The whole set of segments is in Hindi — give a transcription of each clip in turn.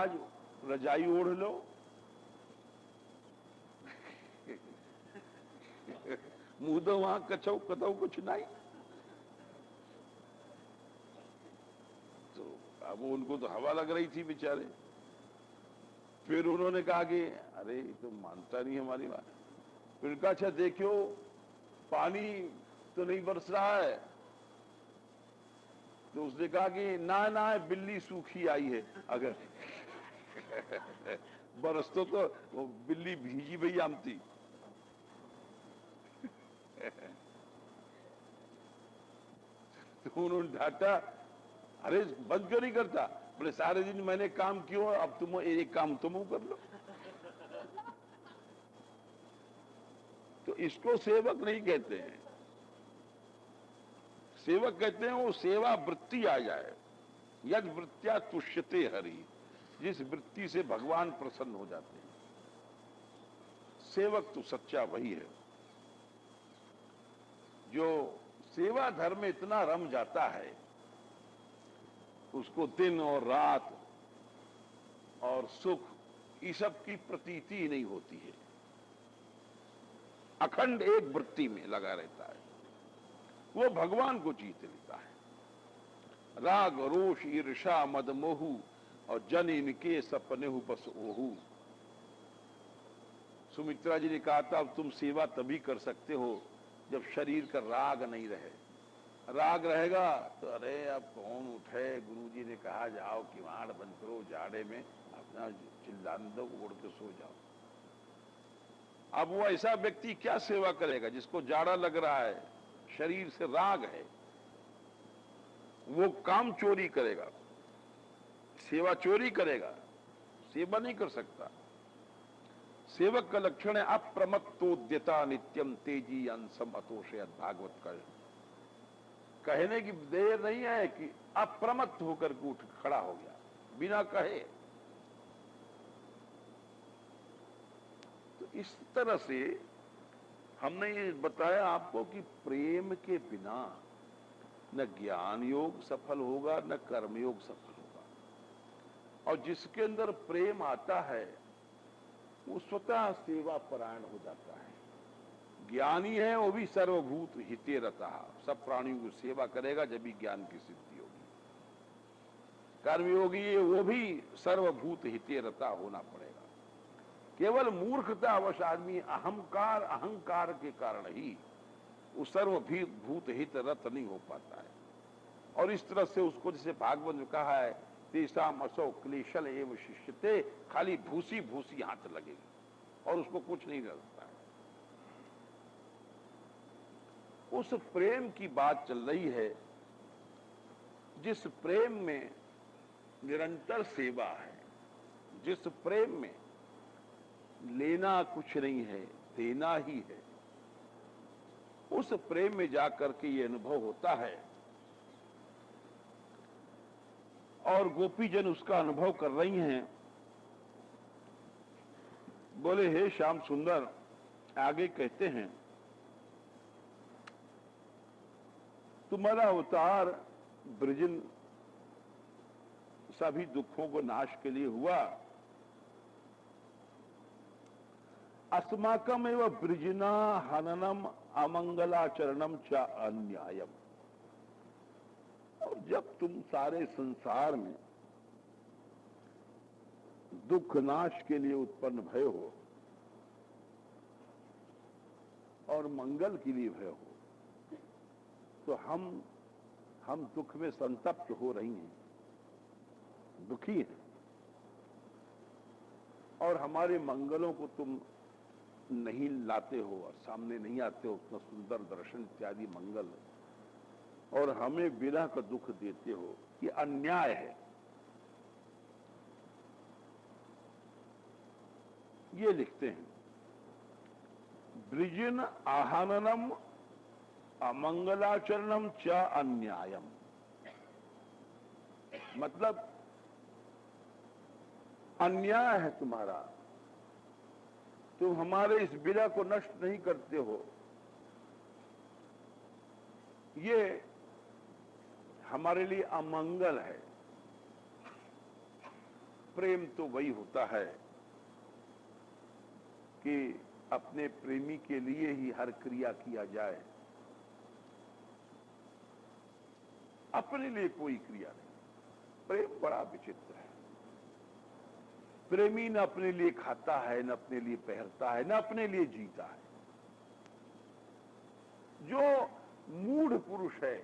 आज रजाई ओढ़ लो। मुंह दो वहां कछो कतो कुछ नहीं। तो अब उनको तो हवा लग रही थी बेचारे। फिर उन्होंने कहा कि अरे तो मानता नहीं हमारी बात। फिर कहा अच्छा देखियो पानी तो नहीं बरस रहा है। तो उसने कहा कि ना ना बिल्ली सूखी आई है। अगर बरस तो वो बिल्ली भीगी भई आमती। तो उन्होंने डांटा, अरे बंद क्यों नहीं करता? बोले सारे दिन मैंने काम किया, अब तुम एक काम तुम कर लो। तो इसको सेवक नहीं कहते हैं। सेवक कहते हैं वो सेवा वृत्ति आ जाए। यद वृत्त्या तुष्यते हरि, जिस वृत्ति से भगवान प्रसन्न हो जाते हैं। सेवक तो सच्चा वही है जो सेवा धर्म में इतना रम जाता है, उसको दिन और रात और सुख ये सब की प्रतीति ही नहीं होती है। अखंड एक वृत्ति में लगा रहता है, वो भगवान को जीत लेता है। राग रोष ईर्षा मद मोहू और जन इनके सपने हु बस ओहू। सुमित्रा जी ने कहा था अब तुम सेवा तभी कर सकते हो जब शरीर का राग नहीं रहे। राग रहेगा तो अरे अब कौन उठे, गुरुजी ने कहा जाओ किवाड़ बंद करो, जाड़े में अपना चिल्लाने दो, उड़ के सो जाओ। अब वो ऐसा व्यक्ति क्या सेवा करेगा जिसको जाड़ा लग रहा है, शरीर से राग है, वो काम चोरी करेगा, सेवा चोरी करेगा, सेवा नहीं कर सकता। सेवक का लक्षण है अप्रमत्तोद्यता नित्यम तेजी अंसम अतोषयत। भागवत का कहने की देर नहीं है कि अप्रमत्त होकर के उठ खड़ा हो गया बिना कहे। तो इस तरह से हमने ये बताया आपको कि प्रेम के बिना न ज्ञान योग सफल होगा न कर्म योग सफल होगा। और जिसके अंदर प्रेम आता है वो स्वतः सेवा परायण हो जाता है। ज्ञानी है वो भी सर्वभूत हिते रहता है, सब प्राणियों की सेवा करेगा जब भी ज्ञान की सिद्धि होगी। कर्मयोगी है वो भी सर्वभूत हिते रहता होना पड़ेगा। केवल मूर्खतावश आदमी अहंकार के कारण ही वो सर्वभूत हित रत नहीं हो पाता है। और इस तरह से उसको जैसे भागवत में कहा है तेषाम असौ क्लेशल एवं शिष्यते, खाली भूसी भूसी हाथ लगेगी और उसको कुछ नहीं लगता है। उस प्रेम की बात चल रही है जिस प्रेम में निरंतर सेवा है, जिस प्रेम में लेना कुछ नहीं है देना ही है। उस प्रेम में जाकर के ये अनुभव होता है और गोपीजन उसका अनुभव कर रही हैं। बोले हे श्याम सुंदर, आगे कहते हैं तुम्हारा अवतार ब्रजन सभी दुखों को नाश के लिए हुआ। अस्माकम एवं ब्रजना हननम अमंगलाचरणम च अन्यायम। और जब तुम सारे संसार में दुख नाश के लिए उत्पन्न भय हो और मंगल के लिए भय हो, तो हम दुख में संतप्त हो रही हैं, दुखी हैं। और हमारे मंगलों को तुम नहीं लाते हो और सामने नहीं आते हो, उतना सुंदर दर्शन इत्यादि मंगल, और हमें विरह का दुख देते हो, ये अन्याय है। ये लिखते हैं ब्रिजन आहाननम अमंगलाचरणम च अन्यायम। मतलब अन्याय है तुम्हारा, तुम हमारे इस विरह को नष्ट नहीं करते हो, ये हमारे लिए अमंगल है। प्रेम तो वही होता है कि अपने प्रेमी के लिए ही हर क्रिया किया जाए, अपने लिए कोई क्रिया नहीं। प्रेम बड़ा विचित्र है। प्रेमी न अपने लिए खाता है, न अपने लिए पहनता है, न अपने लिए जीता है। जो मूढ़ पुरुष है,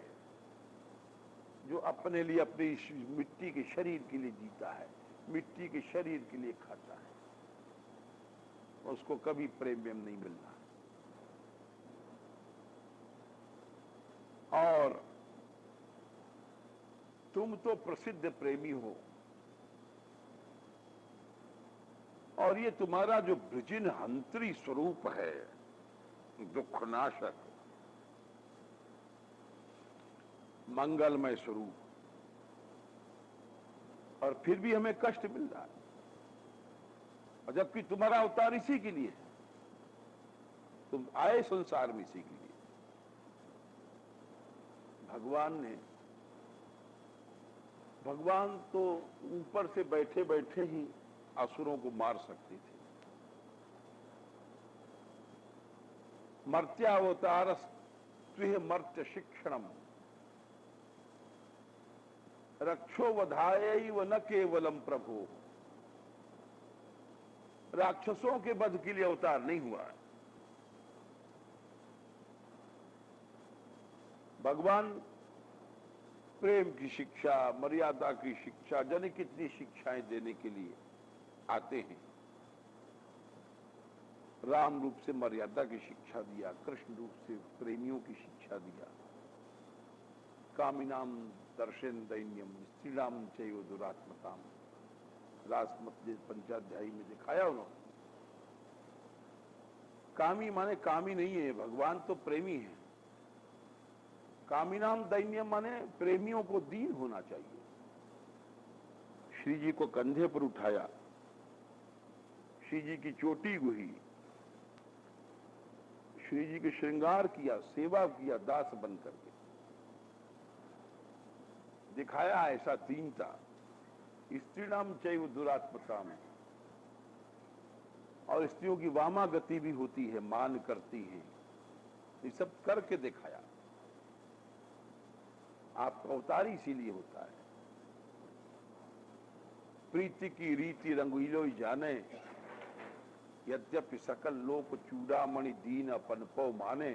जो अपने लिए, अपनी मिट्टी के शरीर के लिए जीता है, मिट्टी के शरीर के लिए खाता है, उसको कभी प्रेम नहीं मिलना। और तुम तो प्रसिद्ध प्रेमी हो, और ये तुम्हारा जो वृजिन हंत्री स्वरूप है, दुखनाशक, मंगलमय स्वरूप, और फिर भी हमें कष्ट मिल रहा है, और जबकि तुम्हारा अवतार इसी के लिए है। तुम आए संसार में इसी के लिए। भगवान तो ऊपर से बैठे बैठे ही असुरों को मार सकते थे। मर्त्यावतार स्विह मर्त्य शिक्षणम रक्षो वधायैव न केवलम प्रभो। राक्षसों के वध के लिए अवतार नहीं हुआ है। भगवान प्रेम की शिक्षा, मर्यादा की शिक्षा, जाने कितनी शिक्षाएं देने के लिए आते हैं। राम रूप से मर्यादा की शिक्षा दिया, कृष्ण रूप से प्रेमियों की शिक्षा दिया। कामिनाम दर्शन दैन्यम स्त्रीणाम चैव दुरात्मताम, रासमत पंचाध्यायी में दिखाया उन्होंने। कामी माने कामी नहीं है, भगवान तो प्रेमी है। कामिनाम दैन्यम माने प्रेमियों को दीन होना चाहिए। श्री जी को कंधे पर उठाया, श्री जी की चोटी गुही, श्री जी के श्रृंगार किया, सेवा किया दास बन करके। दिखाया ऐसा दीनता। स्त्रीणाम चैव दुरात्मताम, और स्त्रियों की वामा गति भी होती है, मान करती है। ये सब करके दिखाया। आपका अवतार इसीलिए होता है। प्रीति की रीति रंगीलो जाने, यद्यपि सकल लोक चूड़ामणि दीन अपन पौ माने।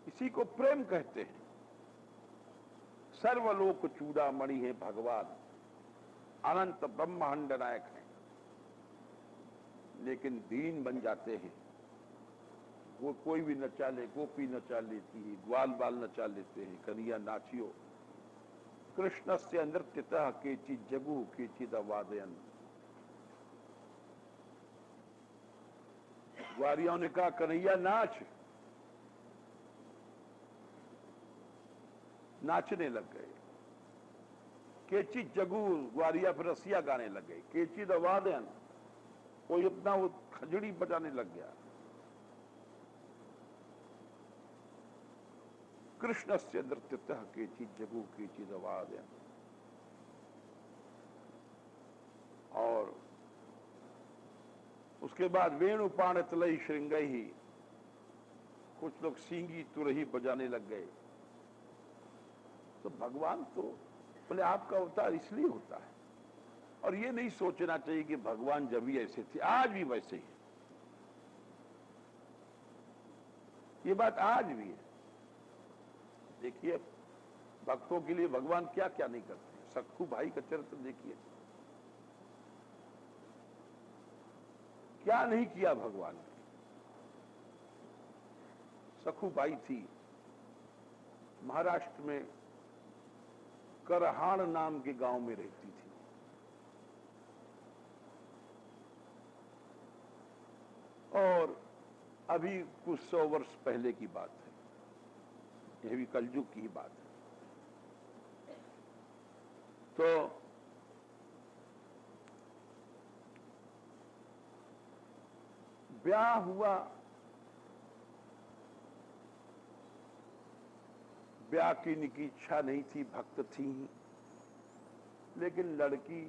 इसी को प्रेम कहते हैं। सर्वलोक चूड़ामणि है भगवान, अनंत ब्रह्मांड नायक है, लेकिन दीन बन जाते हैं। वो कोई भी नचा ले, गोपी नचा लेती है, ग्वाल बाल नचा लेते हैं, कन्हैया नाचियो। कृष्ण से नृत्यतः केचिद जगु केचिद वादयन। ग्वारियों ने कहा कन्हैया नाच, नाचने लग गए। केचिद जगु, ग्वारिया फिर रसिया गाने लग गए। केचिद वादयन, कोई अपना वो खजड़ी बजाने लग गया। कृष्ण से नृत्यतः केचिद जगु केचिद वादयन। और उसके बाद वेणुपाण तलई श्रृंगई, कुछ लोग सींगी तुरही बजाने लग गए। तो भगवान तो बोले आपका अवतार इसलिए होता है। और ये नहीं सोचना चाहिए कि भगवान जब भी ऐसे थे, आज भी वैसे ही। ये बात आज भी है। देखिए भक्तों के लिए भगवान क्या क्या नहीं करते। सख्खू भाई का चरित्र देखिए, क्या नहीं किया भगवान ने। सखू बाई थी, महाराष्ट्र में करहाण नाम के गांव में रहती थी। और अभी कुछ 100 वर्ष पहले की बात है, यह भी कलयुग की ही बात है। तो ब्याह हुआ, ब्याह की इनकी इच्छा नहीं थी, भक्त थी, लेकिन लड़की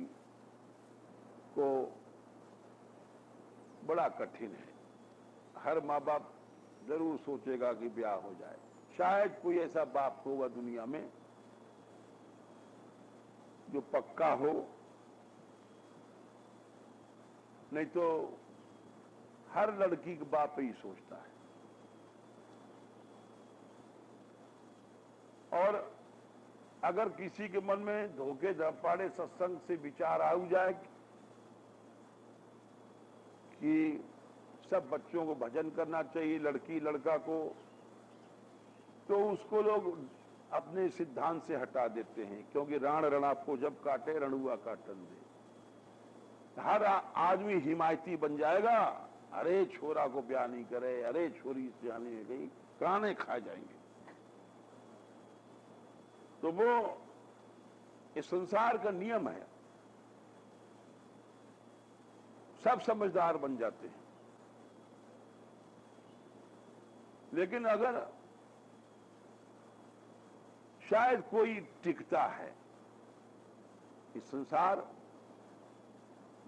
बड़ा कठिन है। हर माँ बाप जरूर सोचेगा कि ब्याह हो जाए, शायद कोई ऐसा बाप होगा दुनिया में जो पक्का हो, नहीं तो हर लड़की का बाप ही सोचता है। और अगर किसी के मन में धोखे धपाड़े सत्संग से विचार आ जाए कि सब बच्चों को भजन करना चाहिए, लड़की लड़का को, तो उसको लोग अपने सिद्धांत से हटा देते हैं, क्योंकि राण रणापो जब काटे रणुआ काटन दे। हर आदमी हिमायती बन जाएगा, अरे छोरा को ब्याह नहीं करे, अरे छोरी से जाने गई, काने खा जाएंगे। तो वो इस संसार का नियम है, सब समझदार बन जाते हैं। लेकिन अगर शायद कोई टिकता है, इस संसार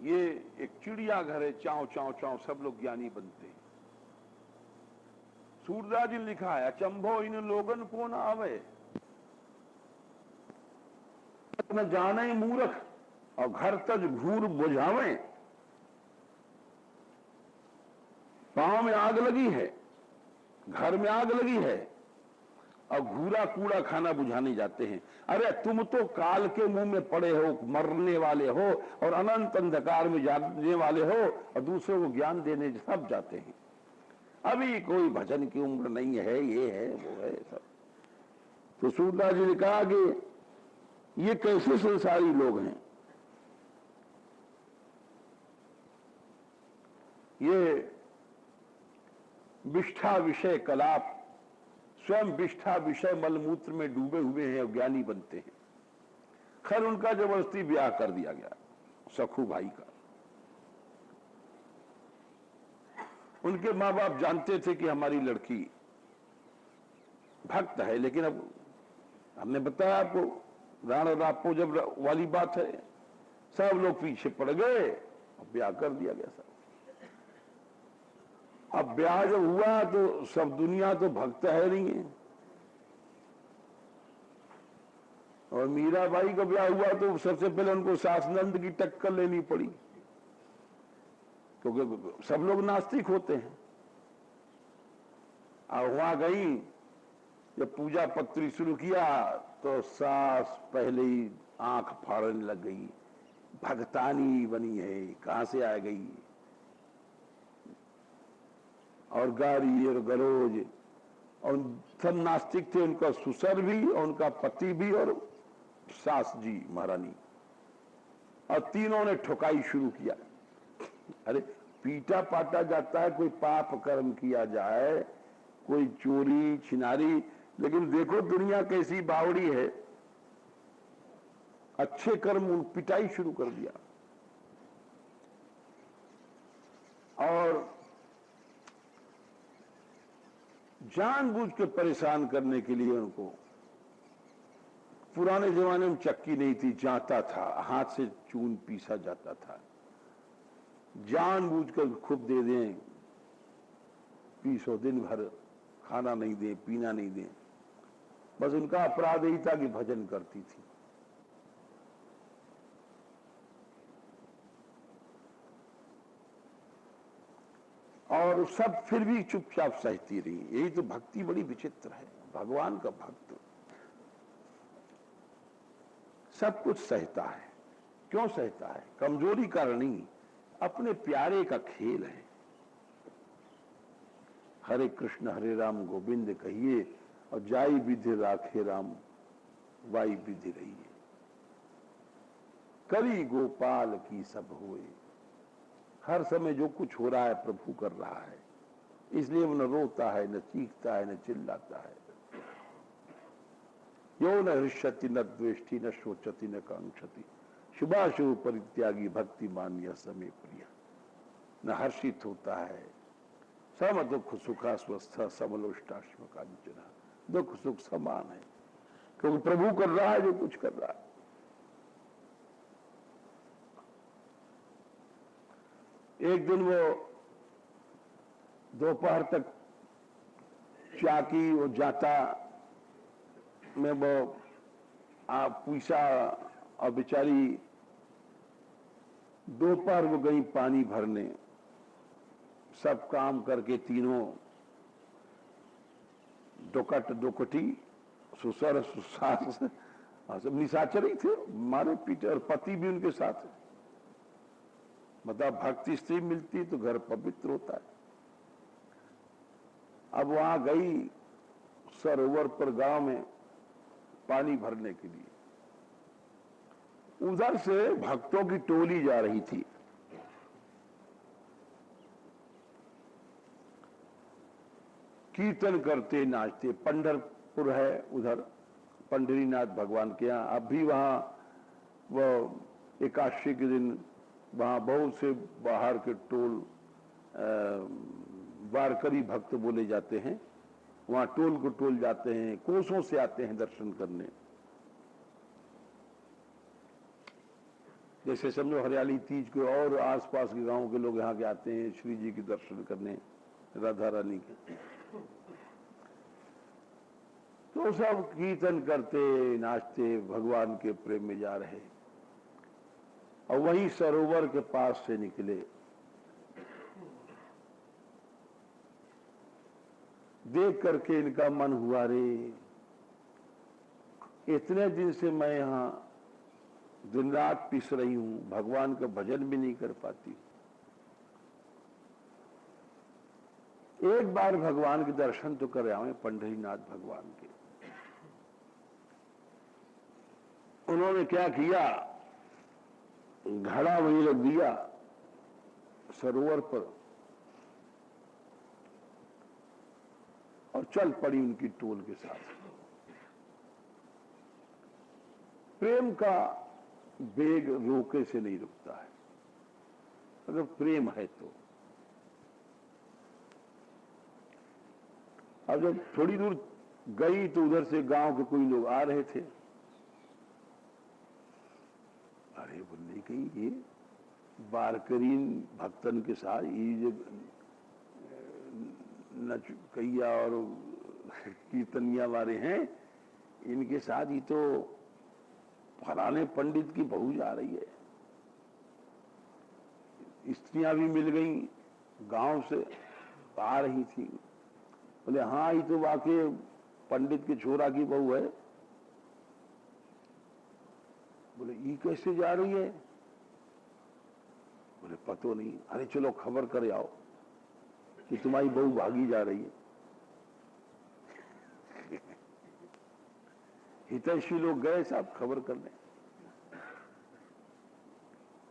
ये एक चिड़ियाघर है, चाव चाव चाव सब लोग ज्ञानी बनते हैं। सूरदास जी ने लिखा है, अचंभो इन लोगन को न आवे, न जाने मूर्ख और घर तज घूर बुझावे। पांव में आग लगी है, घर में आग लगी है, और घूरा कूड़ा खाना बुझाने जाते हैं। अरे तुम तो काल के मुंह में पड़े हो, मरने वाले हो, और अनंत अंधकार में जाने वाले हो, और दूसरों को ज्ञान देने सब जाते हैं। अभी कोई भजन की उम्र नहीं है, ये है वो है सब। तो सूरदास जी ने कहा कि ये कैसे संसारी लोग हैं, ये विष्ठा विषय कलाप, स्वयं विष्ठा विषय मलमूत्र में डूबे हुए हैं और ज्ञानी बनते हैं। खैर उनका जबरदस्ती ब्याह कर दिया गया, सखू भाई का। उनके माँ बाप जानते थे कि हमारी लड़की भक्त है, लेकिन अब हमने बताया आपको, राणा रापो जब वाली बात है, सब लोग पीछे पड़ गए और ब्याह कर दिया गया सब। अब ब्याह जब हुआ तो सब दुनिया तो भक्त है नहीं है, और मीराबाई का ब्याह हुआ तो सबसे पहले उनको सासनंद की टक्कर लेनी पड़ी, क्योंकि सब लोग नास्तिक होते हैं। और वहां गई, जब पूजा पत्री शुरू किया तो सास पहले ही आंख फाड़ने लग गई, भगतानी बनी है, कहां से आ गई, और गारी और गरोज, और सब नास्तिक थे, उनका ससुर भी और उनका पति भी और सास जी महारानी, और तीनों ने ठुकाई शुरू किया। अरे पीटा पाटा जाता है, कोई पाप कर्म किया जाए, कोई चोरी छिनारी, लेकिन देखो दुनिया कैसी बावड़ी है, अच्छे कर्म पिटाई शुरू कर दिया। और जानबूझ के परेशान करने के लिए उनको, पुराने जमाने में चक्की नहीं थी, जाता था, हाथ से चून पीसा जाता था, जानबूझ कर खूब दे दें, पीसो, दिन भर खाना नहीं दें, पीना नहीं दें। बस उनका अपराध यही था कि भजन करती थी। और सब फिर भी चुपचाप सहती रही। यही तो भक्ति बड़ी विचित्र है। भगवान का भक्त सब कुछ सहता है। क्यों सहता है? कमजोरी का नहीं, अपने प्यारे का खेल है। हरे कृष्ण हरे राम गोविंद कहिए, और जाई विधि राखे राम, वाई विधि रहिए। करी गोपाल की सब होए। हर समय जो कुछ हो रहा है प्रभु कर रहा है, इसलिए वो न रोता है, न चीखता है, न चिल्लाता है। यो न हृष्यति न द्वेष्टि न शोचति न कांक्षति, शुभाशुभ परित्यागी भक्ति मान्य समय प्रिय। न हर्षित होता है, सम दुख सुखा स्वस्थ समलोष्टाश्म कांचना। दुख सुख समान है, क्योंकि प्रभु कर रहा है जो कुछ कर रहा है। एक दिन वो दोपहर तक चाकी और जाता में वो पूछा और बेचारी दोपहर को गई पानी भरने, सब काम करके तीनों डोकट डोकटी ससुर सास सब निशाचर ही थे, मारे पीटे, और पति भी उनके साथ है। मतलब भक्ति स्त्री मिलती तो घर पवित्र होता है। अब वहां गई सरोवर पर गांव में पानी भरने के लिए, उधर से भक्तों की टोली जा रही थी। कीर्तन करते नाचते, पंढरपुर है उधर, पंढरीनाथ भगवान के यहाँ। अब भी वहां वो एकादशी के दिन वहां बहुत से बाहर के टोल वारकरी भक्त बोले जाते हैं, वहां टोल को टोल जाते हैं, कोसों से आते हैं दर्शन करने। जैसे समझो हरियाली तीज को और आसपास के गांव के लोग यहाँ के आते हैं श्री जी के दर्शन करने, राधा रानी के। तो सब कीर्तन करते नाचते भगवान के प्रेम में जा रहे, और वही सरोवर के पास से निकले। देख करके इनका मन हुआ, रे इतने दिन से मैं यहां दिन रात पिस रही हूं, भगवान का भजन भी नहीं कर पाती, एक बार भगवान के दर्शन तो कर आए पंढरीनाथ भगवान के। उन्होंने क्या किया, घड़ा वहीं रख दिया सरोवर पर और चल पड़ी उनकी टोल के साथ। प्रेम का वेग रोके से नहीं रुकता है, अगर प्रेम है तो। अब जब थोड़ी दूर गई तो उधर से गांव के कोई लोग आ रहे थे। अरे बोलने की ये वारकरीन भक्तन के साथ ये जो नचकैया और कीर्तनिया वाले हैं, इनके साथ ही तो फलाने पंडित की बहू जा रही है। स्त्रियां भी मिल गई, गांव से आ रही थी। बोले हाँ, ये तो वाकई पंडित के छोरा की बहू है। बोले ये कैसे जा रही है? बोले पतो नहीं। अरे चलो खबर कर आओ कि तुम्हारी बहू भागी जा रही है। हितैषी लोग गए साहब खबर करने,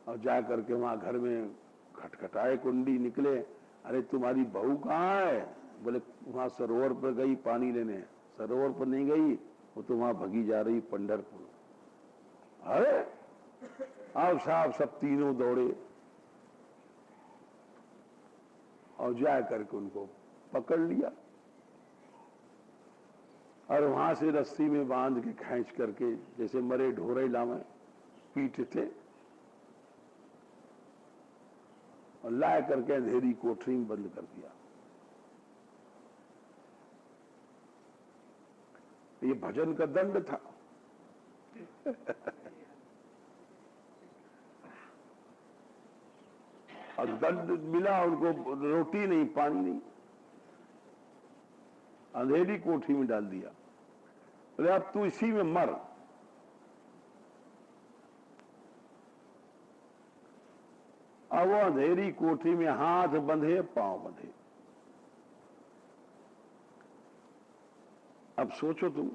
और जा करके वहां घर में खटखटाए, कुंडी निकले। अरे तुम्हारी बहू कहाँ है? बोले वहां सरोवर पर गई पानी लेने। सरोवर पर नहीं गई, वो तो वहां भगी जा रही पंढरपुर। अरे आओ साहब, सब तीनों दौड़े और जा करके उनको पकड़ लिया, और वहां से रस्सी में बांध के खींच करके जैसे मरे ढोरे लावे पीटते, और ला करके अंधेरी कोठरी में बंद कर दिया। ये भजन का दंड था। और दंड मिला उनको, रोटी नहीं पानी नहीं, अंधेरी कोठी में डाल दिया। बोले अब तू इसी में मर। अब वो अंधेरी कोठी में हाथ बंधे पांव बंधे। अब सोचो तुम,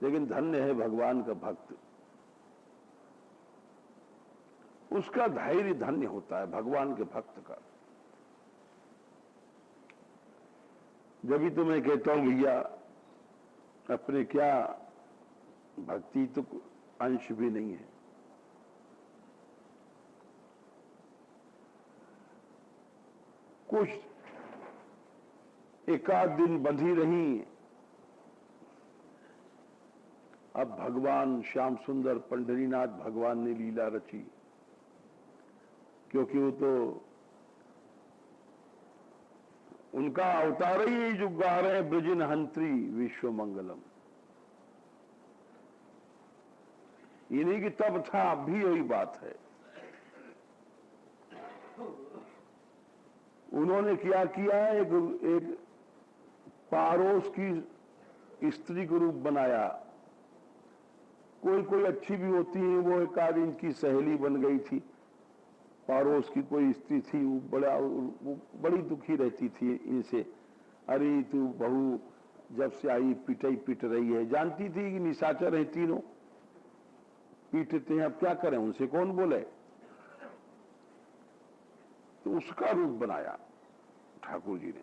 लेकिन धन्य है भगवान का भक्त, उसका धैर्य धन्य होता है भगवान के भक्त का। जब भी तो मैं कहता हूं भैया, अपने क्या भक्ति तो अंश भी नहीं है। कुछ एकाध दिन बंधी रही, अब भगवान श्याम सुंदर पंढरीनाथ भगवान ने लीला रची, क्योंकि वो तो उनका अवतार ही जो गा रहे हैं ब्रजिन हंत्री विश्व मंगलम। ये नहीं कि तब था, अब भी यही बात है। उन्होंने क्या किया, एक पारोस की स्त्री को रूप बनाया। कोई कोई अच्छी भी होती है, वो एक आध इनकी सहेली बन गई थी। पारोस की कोई स्त्री थी, वो बड़ी दुखी रहती थी इनसे। अरे तू बहू जब से आई पिटाई पिट रही है, जानती थी कि निशाचर है तीनों, पीटते हैं, अब क्या करें, उनसे कौन बोले। तो उसका रूप बनाया ठाकुर जी ने,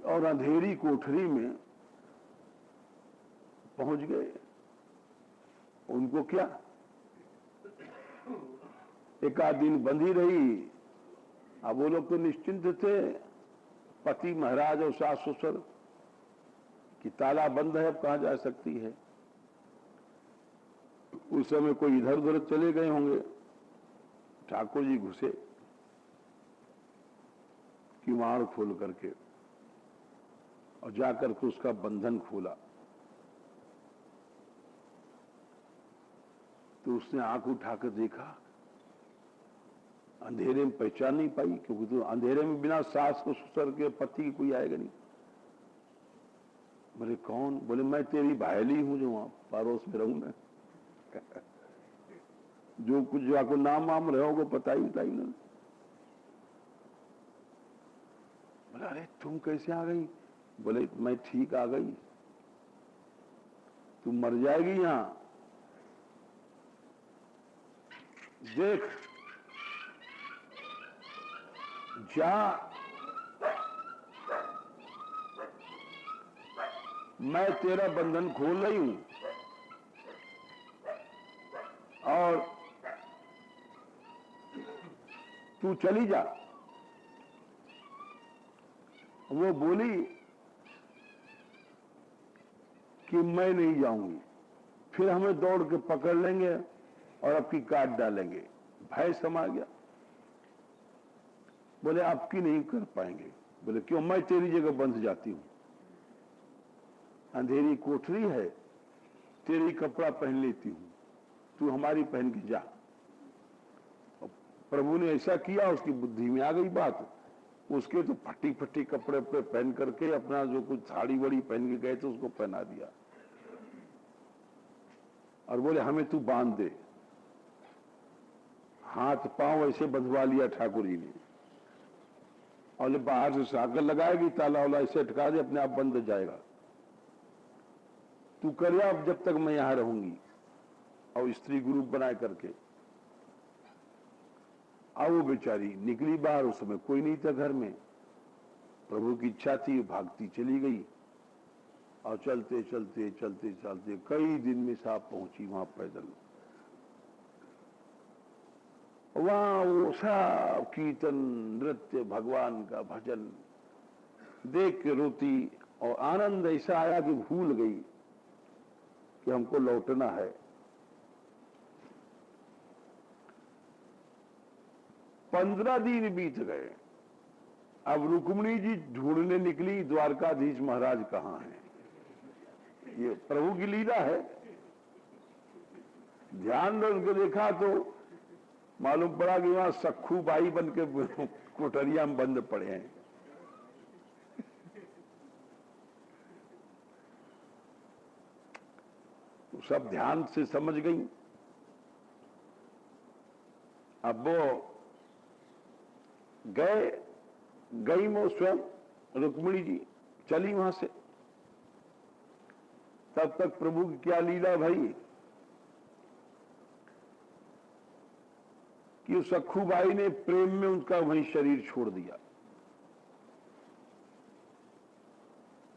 और अंधेरी कोठरी में पहुंच गए। उनको क्या, एक आध दिन बंधी रही। अब वो लोग तो निश्चिंत थे, पति महाराज और सास ससुर, कि ताला बंद है, अब कहां जा सकती है। उस समय कोई इधर उधर चले गए होंगे। ठाकुर जी घुसे किवाड़ खोल करके, और जाकर के उसका बंधन खोला। तो उसने आंख उठाकर देखा, अंधेरे में पहचान नहीं पाई, क्योंकि तो अंधेरे में बिना सास को ससुर के पति कोई आएगा नहीं। बोले कौन? बोले मैं तेरी भायली हूं जो वहां पारोस में रहूं मैं। जो कुछ जो आपको नाम वाम रहे हो पता ही ना। बोला अरे तुम कैसे आ गई? बोले मैं ठीक आ गई, तुम मर जाएगी यहां। देख जा, मैं तेरा बंधन खोल रही हूं, और तू चली जा। वो बोली कि मैं नहीं जाऊंगी, फिर हमें दौड़ के पकड़ लेंगे और आपकी काट डालेंगे। भय समा गया। बोले आपकी नहीं कर पाएंगे। बोले क्यों? मैं तेरी जगह बंध जाती हूं, अंधेरी कोठरी है, तेरी कपड़ा पहन लेती हूं, तू हमारी पहन के जा। प्रभु ने ऐसा किया, उसकी बुद्धि में आ गई बात। उसके तो फटी फटी कपड़े पे पहन करके अपना जो कुछ साड़ी बड़ी पहन के गए थे उसको पहना दिया, और बोले हमें तू बांध दे। हाथ पांव ऐसे बंधवा लिया ठाकुर जी ने, और बाहर से साकर लगाएगी, ताला वाला ऐसे अटका दे, अपने आप बंद हो जाएगा। तू कर अब जब तक मैं यहां रहूंगी। और स्त्री ग्रुप बनाए करके अब वो बेचारी निकली बाहर। उस समय कोई नहीं था घर में। प्रभु की इच्छा थी, भागती चली गई, और चलते चलते चलते चलते कई दिन में साहब पहुंची वहां पैदल। वहां वो सब कीर्तन, नृत्य, भगवान का भजन देख के रोती, और आनंद ऐसा आया कि भूल गई कि हमको लौटना है। 15 दिन बीत गए। अब रुक्मिणी जी ढूंढने निकली द्वारकाधीश महाराज कहां हैं। ये प्रभु की लीला है। ध्यान दो, उनको देखा तो मालूम पड़ा कि वहां सखू बाई बन के कोठरिया में बंद पड़े हैं। तो सब ध्यान से समझ गई। अब वो गई वो स्वयं रुक्मिणी जी चली वहां से। तब तक प्रभु की क्या लीला भाई कि उस सखूबाई ने प्रेम में उनका वहीं शरीर छोड़ दिया,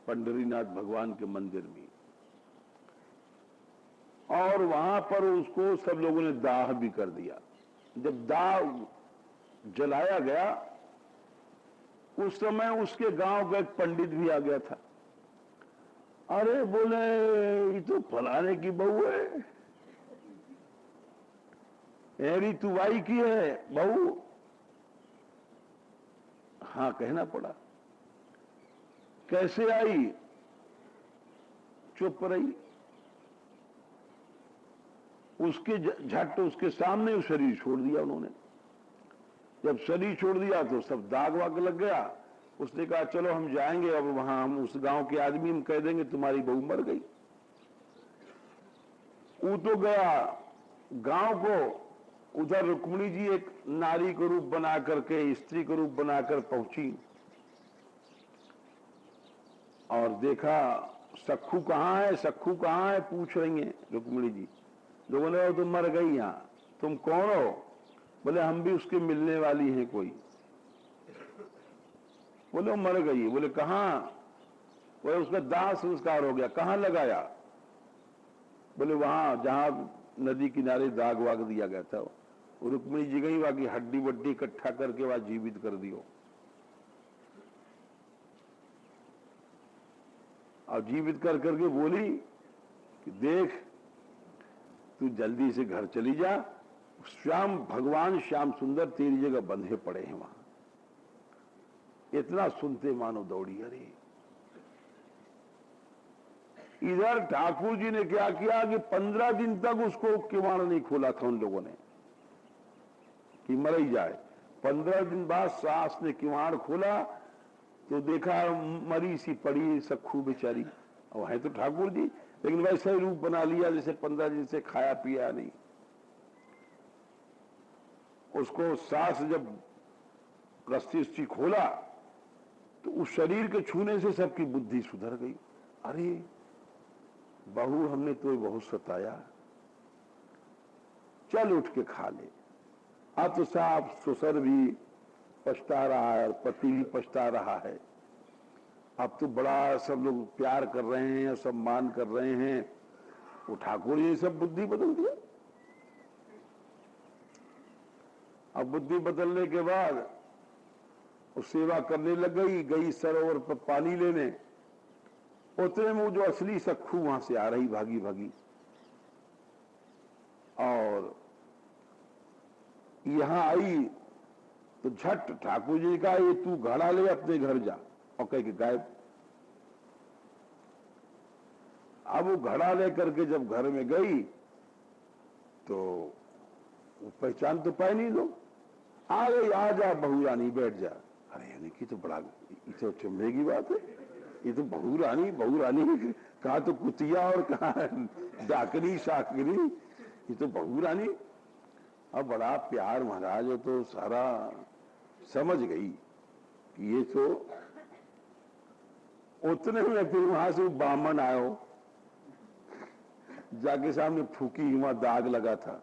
पंढरीनाथ भगवान के मंदिर में। और वहां पर उसको सब लोगों ने दाह भी कर दिया। जब दाह जलाया गया, उस समय उसके गांव का एक पंडित भी आ गया था। अरे बोले ये तो फलाने की बहू है, ऋतुबाई की है बहू। हाँ कहना पड़ा। कैसे आई? चुप रही। उसके झट उसके सामने वो शरीर छोड़ दिया उन्होंने। जब शरीर छोड़ दिया तो सब दाग वाग लग गया। उसने कहा चलो हम जाएंगे, अब वहां हम उस गांव के आदमी हम कह देंगे तुम्हारी बहू मर गई। वो तो गया गांव को, उधर रुक्मिणी जी एक नारी को रूप बना करके, स्त्री को रूप बनाकर पहुंची और देखा सखू कहाँ है, सखू कहाँ है, पूछ रही हैं रुक्मिणी जी। लोगों ने तुम मर गई, यहां तुम कौन हो? बोले हम भी उसके मिलने वाली हैं कोई। बोले मर गई। बोले कहाँ? बोले उसका दाह संस्कार हो गया। कहाँ लगाया? बोले वहां जहां नदी किनारे दाग वाग दिया गया था। रुक्मिणी जी गई, वहां की हड्डी वड्डी इकट्ठा करके वहां जीवित कर दियो। और जीवित कर करके बोली कि देख तू जल्दी से घर चली जा, श्याम भगवान श्याम सुंदर तेरी जगह बंधे पड़े हैं वहां। इतना सुनते मानो दौड़ी। अरे इधर ठाकुर जी ने क्या किया कि 15 दिन तक उसको किवाड़ नहीं खोला था उन लोगों ने कि मर ही जाए। 15 दिन बाद सास ने किवाड़ खोला तो देखा मरी सी पड़ी सखू बेचारी। और है तो ठाकुर जी, लेकिन वैसा ही रूप बना लिया जैसे 15 दिन से खाया पिया नहीं। उसको सास जब रस्सी उस्सी खोला तो उस शरीर के छूने से सबकी बुद्धि सुधर गई। अरे बहू हमने तो बहुत सताया, चल उठ के खा ले। अब तो साफ ससुर भी पछता रहा है और पति भी पछता रहा है। अब तो बड़ा सब लोग प्यार कर रहे हैं और सम्मान कर रहे हैं। वो ठाकुर जी सब बुद्धि बदल दिया। अब बुद्धि बदलने के बाद वो सेवा करने लग गई। गई सरोवर पर पानी लेने, उतने में जो असली सखू वहां से आ रही भागी भागी और यहां आई तो झट ठाकुर जी का ये तू घड़ा ले अपने घर जा, और कह के गायब। अब वो घड़ा ले करके जब घर में गई तो पहचान तो पाए नहीं लोग। आ गई, आ जा बहू रानी बैठ जा। अरे यानी कि तो बड़ा ये तो चंभे की बात है। ये तो बहू रानी कहा तो कुतिया और कहा डाकनी शाकनी, ये तो बहू रानी। अब बड़ा प्यार महाराज हो तो सारा समझ गई कि ये तो। उतने में फिर वहां से बामन आयो, जाके सामने फूकी, वहां दाग लगा था।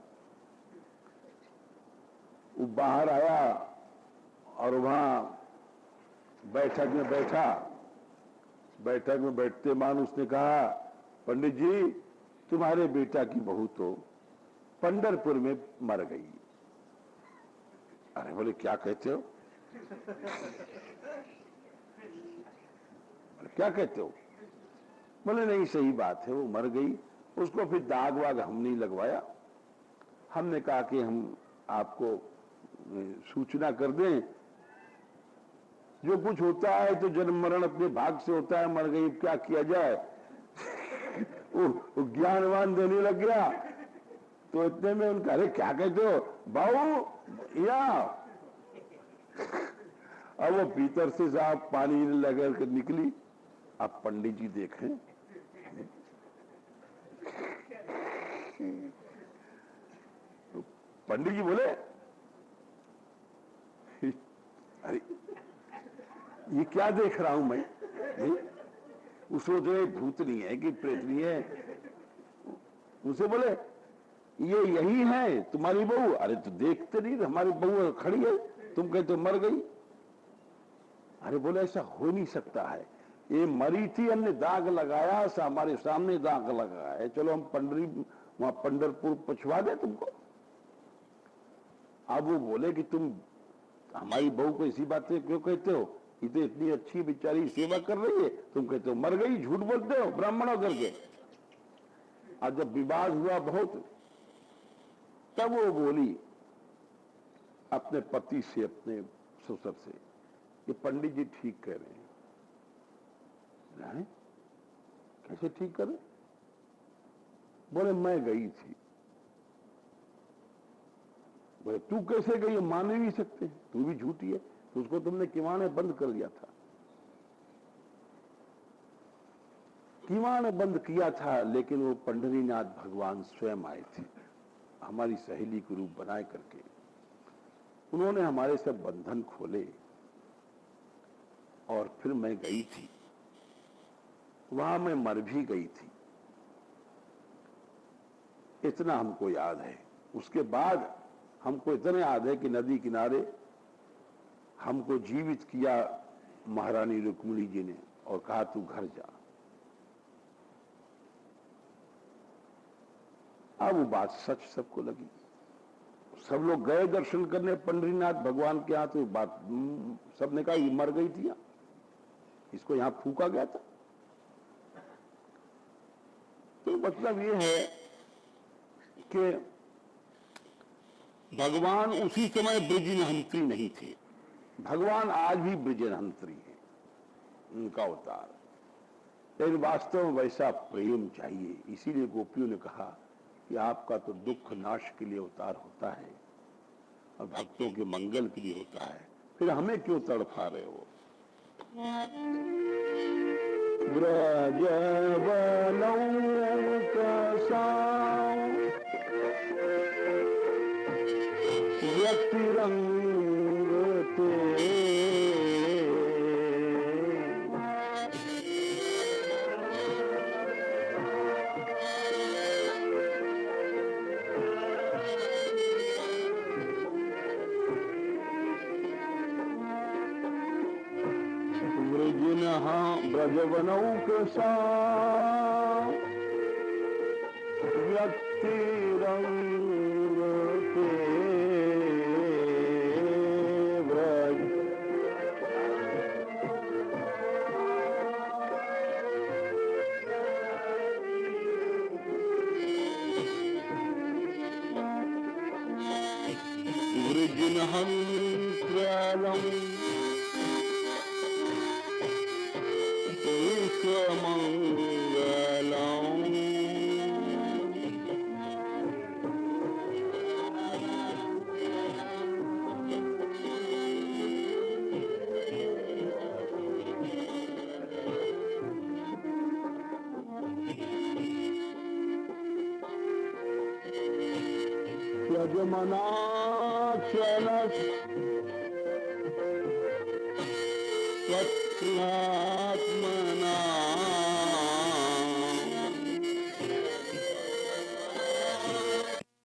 वो बाहर आया और वहां बैठक में बैठा। बैठक में बैठते मान उसने कहा पंडित जी तुम्हारे बेटा की बहू तो पंढरपुर में मर गई। अरे बोले क्या कहते हो? क्या कहते हो? बोले नहीं सही बात है, वो मर गई। उसको फिर दाग वाग हम नहीं लगवाया। हमने कहा कि हम आपको सूचना कर दें, जो कुछ होता है तो जन्म मरण अपने भाग से होता है। मर गई, क्या किया जाए। वो ज्ञानवान देने लग गया तो इतने में उनका अरे क्या कहते हो बाबू या। अब वो भीतर से साहब पानी लगा कर निकली। अब पंडित जी देखें तो पंडित जी बोले अरे ये क्या देख रहा हूं मैं? वो सोच रहे भूत नहीं है कि प्रेत नहीं है। उसे बोले ये यही है तुम्हारी बहू? अरे तो देखते नहीं हमारी बहू खड़ी है, तुम कहते हो मर गई। अरे बोले ऐसा हो नहीं सकता है, ये मरी थी, हमने दाग लगाया, हमारे सामने दाग लगाया है। चलो हम वहां पंढरपुर पहुंचवा दे तुमको। अब वो बोले कि तुम हमारी बहू को इसी बातें क्यों कहते हो? ये तो इतनी अच्छी बेचारी सेवा कर रही है, तुम कहते हो मर गई, झूठ बोलते हो ब्राह्मणों करके। और जब विवाद हुआ बहुत, तब वो बोली अपने पति से, अपने ससुर से कि पंडित जी ठीक कह रहे हैं। कैसे ठीक कर रहे? बोले मैं गई थी। बोले तू कैसे गई? मान नहीं सकते, तू भी झूठी है, तो उसको तुमने किवाड़े बंद कर दिया था। किवाड़ बंद किया था, लेकिन वो पंढरीनाथ भगवान स्वयं आए थे, हमारी सहेली को रूप बनाए करके। उन्होंने हमारे सब बंधन खोले और फिर मैं गई थी, वहां मैं मर भी गई थी, इतना हमको याद है। उसके बाद हमको इतना याद है कि नदी किनारे हमको जीवित किया महारानी रुक्मिणी जी ने और कहा तू घर जा। अब वो बात सच सबको लगी, सब लोग गए दर्शन करने पंढरीनाथ भगवान के यहाँ, तो बात सबने कहा ये मर गई थी, इसको यहां फूका गया था। तो मतलब ये है कि भगवान उसी समय ब्रजनहंत्री नहीं थे, भगवान आज भी ब्रजनहंत्री है, उनका अवतार। लेकिन वास्तव में वैसा प्रेम चाहिए, इसीलिए गोपियों ने कहा कि आपका तो दुख नाश के लिए अवतार होता है और भक्तों के मंगल के लिए होता है, फिर हमें क्यों तड़फा रहे हो? व्यक्तिरंग ब्रजवनौकसा व्यक्तिरंग ते व्रज। वृजनहंत्रलम् मंगलम। यजमनाचल स्वत्नात्मना